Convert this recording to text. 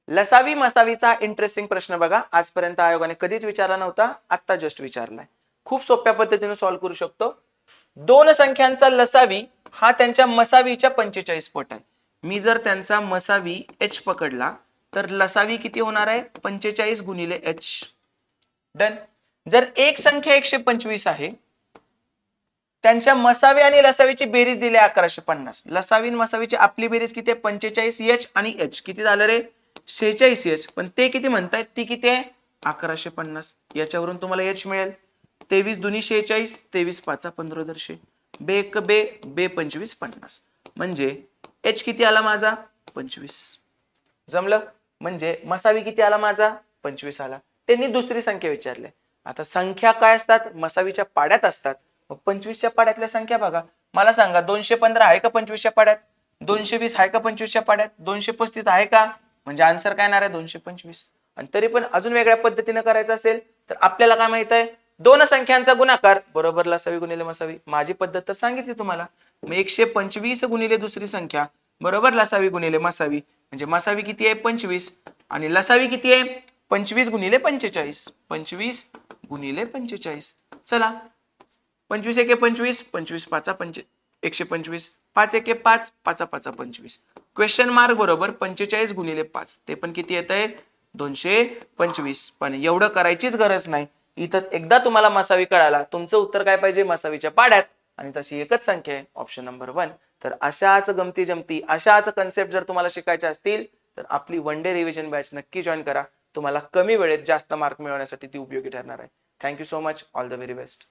लसावी मसावीचा interesting प्रश्न बघा, आजपर्यंत आयोगाने कधीच विचारला नव्हता, आता जस्ट विचारलाय. खूप सोप्या पद्धतीने सॉल्व्ह करू शकतो. दोन संख्यांचा लसावी हा त्यांच्या मसावीच्या 45 पट आहे. मी जर त्यांचा मसावी h पकडला तर लसावी किती होणार आहे? 45 गुणिले h. डन. जर एक संख्या 125 आहे, त्यांच्या मसावी आणि लसावीची बेरीज दिली 1150. लसावी आणि मसावीची आपली बेरीज किती आहे? 45h आणि h किती झालं रे? 46h. पण ते किती म्हणतायत? ती किती आहे? 1150. याच्यावरून तुम्हाला h मिळेल. 23 दुनी 46, 23 पाचा 15 दर्शे. बे एक बे, बे 25 50. म्हणजे h किती आला माझा? 25. जमलं? म्हणजे मसावी किती आला माझा? 25 आला. त्यांनी दुसरी संख्या विचारली. आता संख्या काय असतात? मसावीच्या पाड्यात असतात. मग 25च्या पाड्यातल्या संख्या बघा. मला सांगा 215 आहे का 25च्या पाड्यात? 220 आहे का 25च्या पाड्यात? 235 आहे का? म्हणजे आन्सर काय येणार आहे? 225. आणि तरी पण अजून वेगळ्या पद्धतीने करायचं असेल तर आपल्याला काय माहित आहे? दोन संख्यांचा गुणाकार बरोबर लसावी गुणिले मसावी. माझी पद्धत तर सांगितली तुम्हाला. मग 125 गुणिले दुसरी संख्या बरोबर लसावी गुणिले मसावी. म्हणजे मसावी किती आहे? 25 आणि लसावी किती आहे? 25 गुणिले 45. 25 गुणिले 45. चला, 25 एके 25, 25 पाचा 125, 5 एके 5, 5 पाचा 25. क्वेश्चन मार्क बरोबर 45 गुणिले 5. ते पण किती येत आहे? 225. पण एवढं करायचीच गरज नाही. इथं एकदा तुम्हाला मसावी कळाला, तुमचं उत्तर काय पाहिजे? मसावीच्या पाड्यात. आणि तशी एकच संख्या आहे, ऑप्शन नंबर 1. तर अशाच गमती जमती, अशाच कन्सेप्ट जर तुम्हाला शिकायच्या असतील तर आपली वन डे रिव्हिजन बॅच नक्की जॉईन करा. तुम्हाला कमी वेळेत जास्त मार्क मिळवण्यासाठी ती उपयोगी ठरणार आहे. Thank you so much. All the very best.